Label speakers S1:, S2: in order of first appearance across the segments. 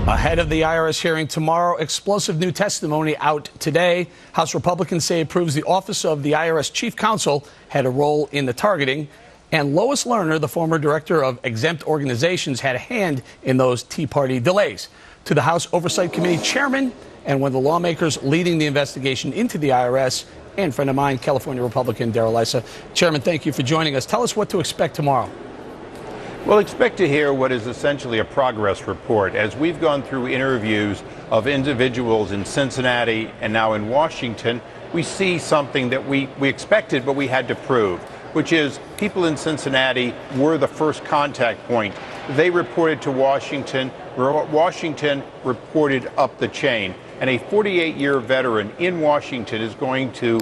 S1: Ahead of the IRS hearing tomorrow, explosive new testimony out today. House Republicans say it proves the office of the IRS chief counsel had a role in the targeting. And Lois Lerner, the former director of exempt organizations, had a hand in those Tea Party delays. To the House Oversight Committee chairman and one of the lawmakers leading the investigation into the IRS, and friend of mine, California Republican Darrell Issa. Chairman, thank you for joining us. Tell us what to expect tomorrow.
S2: Well, expect to hear what is essentially a progress report as we've gone through interviews of individuals in Cincinnati and now in Washington. We see something that we expected, but we had to prove, which is people in Cincinnati were the first contact point. They reported to Washington. Washington reported up the chain. And a 48-year veteran in Washington is going to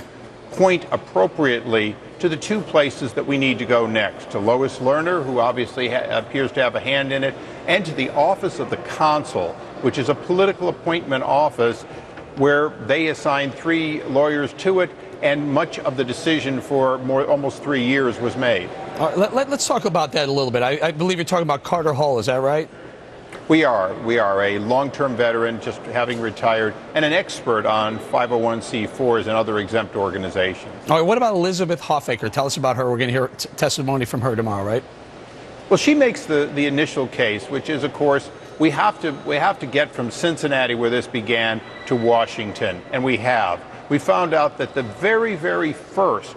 S2: point appropriately to the two places that we need to go next, to Lois Lerner, who obviously appears to have a hand in it, and to the office of the consul, which is a political appointment office where they assigned 3 lawyers to it, and much of the decision for almost 3 years was made.
S1: Let's talk about that a little bit. I believe you're talking about Carter Hall, is that right?
S2: We are a long-term veteran, just having retired, and an expert on 501c4s and other exempt organizations.
S1: All right, what about Elizabeth Hoffaker? Tell us about her. We're going to hear testimony from her tomorrow, right?
S2: Well, she makes the initial case, which is, of course, we have to get from Cincinnati, where this began, to Washington, and we have. We found out that the very, very first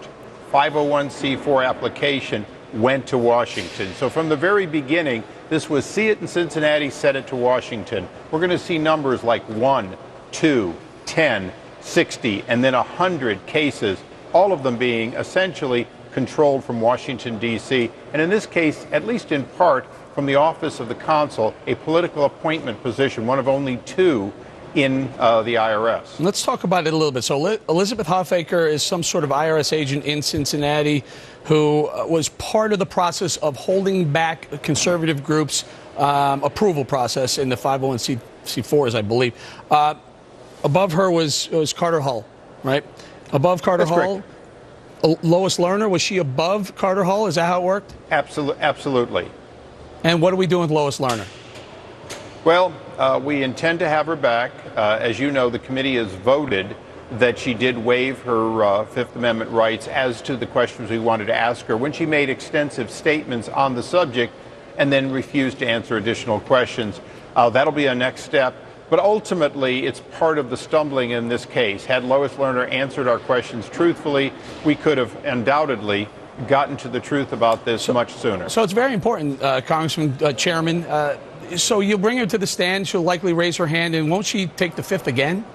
S2: 501c4 application went to Washington. So from the very beginning, this was see it in Cincinnati, send it to Washington. We're going to see numbers like 1, 2, 10, 60, and then 100 cases, all of them being essentially controlled from Washington, D.C., and in this case, at least in part, from the office of the consul, a political appointment position, one of only 2 in the IRS.
S1: Let's talk about it a little bit. So Elizabeth Hoffaker is some sort of IRS agent in Cincinnati who was part of the process of holding back conservative groups' approval process in the 501c4s, I believe. Above her was Carter Hall, right? Above Carter
S2: That's
S1: Hall, correct. Lois Lerner, was she above Carter Hall? Is that how it worked?
S2: Absolutely.
S1: And what are we doing with Lois Lerner?
S2: Well, we intend to have her back. As you know, the committee has voted that she did waive her Fifth Amendment rights as to the questions we wanted to ask her when she made extensive statements on the subject and then refused to answer additional questions. That'll be a next step. But ultimately, it's part of the stumbling in this case. Had Lois Lerner answered our questions truthfully, we could have undoubtedly gotten to the truth about this much sooner.
S1: So it's very important, Congressman, Chairman. So you'll bring her to the stand, she'll likely raise her hand, and won't she take the fifth again?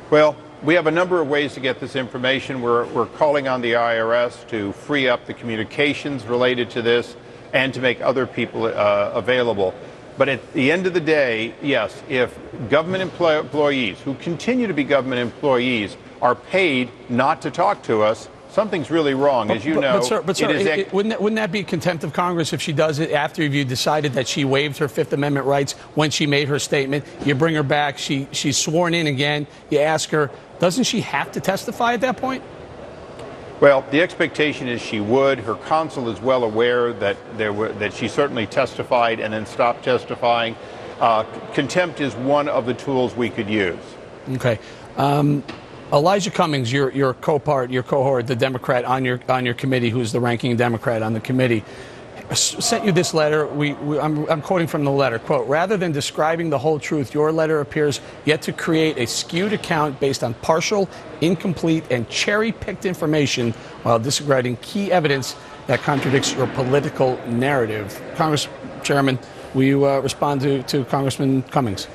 S2: Well, we have a number of ways to get this information. We're calling on the IRS to free up the communications related to this and to make other people available. But at the end of the day, yes, if government employees who continue to be government employees are paid not to talk to us, something's really wrong, as you know.
S1: Sir, wouldn't that be contempt of Congress if she does it after you decided that she waived her Fifth Amendment rights when she made her statement? You bring her back, she's sworn in again, you ask her, doesn't she have to testify at that point?
S2: Well, the expectation is she would. Her counsel is well aware that she certainly testified and then stopped testifying. Contempt is one of the tools we could use.
S1: Okay. Elijah Cummings, your cohort, the Democrat on your committee, who's the ranking Democrat on the committee, sent you this letter. I'm quoting from the letter, quote, rather than describing the whole truth, your letter appears yet to create a skewed account based on partial, incomplete, and cherry-picked information while disregarding key evidence that contradicts your political narrative. Congress Chairman, will you respond to Congressman Cummings?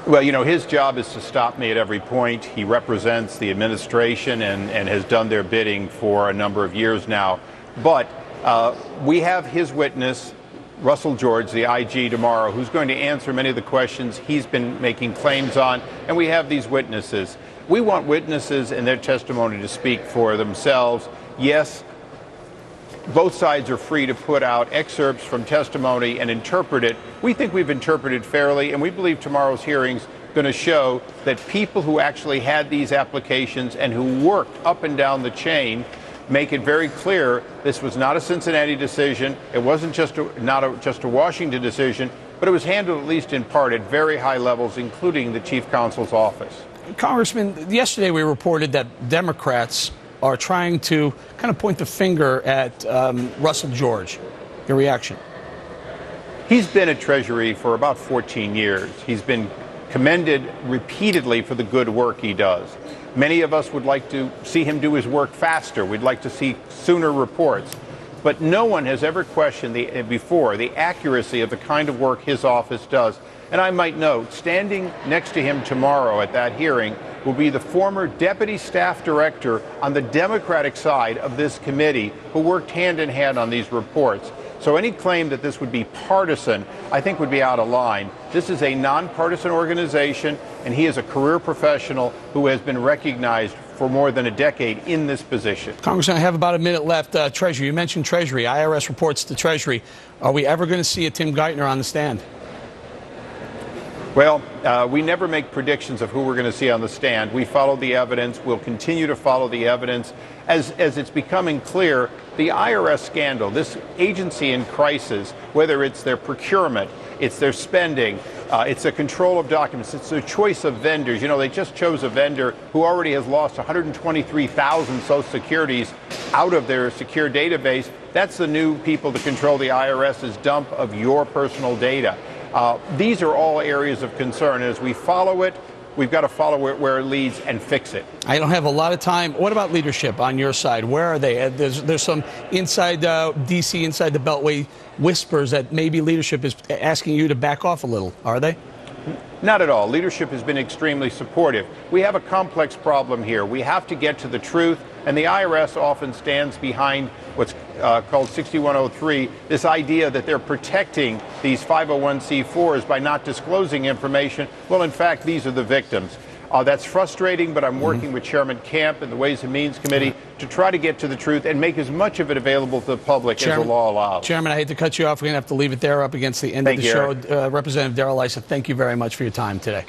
S2: Well, you know, his job is to stop me at every point. He represents the administration and has done their bidding for a number of years now. But we have his witness, Russell George, the IG, tomorrow, who's going to answer many of the questions he's been making claims on. And we have these witnesses. We want witnesses and their testimony to speak for themselves. Yes, both sides are free to put out excerpts from testimony and interpret it. We think we've interpreted fairly, and we believe tomorrow's hearings going to show that people who actually had these applications and who worked up and down the chain make it very clear this was not a Cincinnati decision. It wasn't just a Washington decision, but it was handled at least in part at very high levels, including the chief counsel's office.
S1: Congressman, yesterday we reported that Democrats are trying to kind of point the finger at Russell George. Your reaction?
S2: He's been at Treasury for about 14 years. He's been commended repeatedly for the good work he does. Many of us would like to see him do his work faster. We'd like to see sooner reports. But no one has ever questioned before the accuracy of the kind of work his office does. And I might note, standing next to him tomorrow at that hearing will be the former deputy staff director on the Democratic side of this committee who worked hand in hand on these reports. So any claim that this would be partisan, I think, would be out of line. This is a nonpartisan organization, and he is a career professional who has been recognized for more than a decade in this position.
S1: Congressman, I have about a minute left. Treasury, you mentioned Treasury. IRS reports to Treasury. Are we ever going to see a Tim Geithner on the stand?
S2: Well, we never make predictions of who we're going to see on the stand. We follow the evidence. We'll continue to follow the evidence. As it's becoming clear, the IRS scandal, this agency in crisis, whether it's their procurement, it's their spending, it's the control of documents, it's their choice of vendors. You know, they just chose a vendor who already has lost 123,000 Social Securities out of their secure database. That's the new people to control the IRS's dump of your personal data. These are all areas of concern. As we follow it, we've got to follow it where it leads and fix it.
S1: I don't have a lot of time. What about leadership on your side? Where are they? There's some inside D.C., inside the Beltway whispers that maybe leadership is asking you to back off a little. Are they?
S2: Not at all. Leadership has been extremely supportive. We have a complex problem here. We have to get to the truth, and the IRS often stands behind what's called 6103, this idea that they're protecting these 501c4s by not disclosing information. Well, in fact, these are the victims. That's frustrating, but I'm working with Chairman Camp and the Ways and Means Committee to try to get to the truth and make as much of it available to the public as the law allows.
S1: Chairman, I hate to cut you off. We're going to have to leave it there up against the end of the show. Representative Darrell Issa, thank you very much for your time today.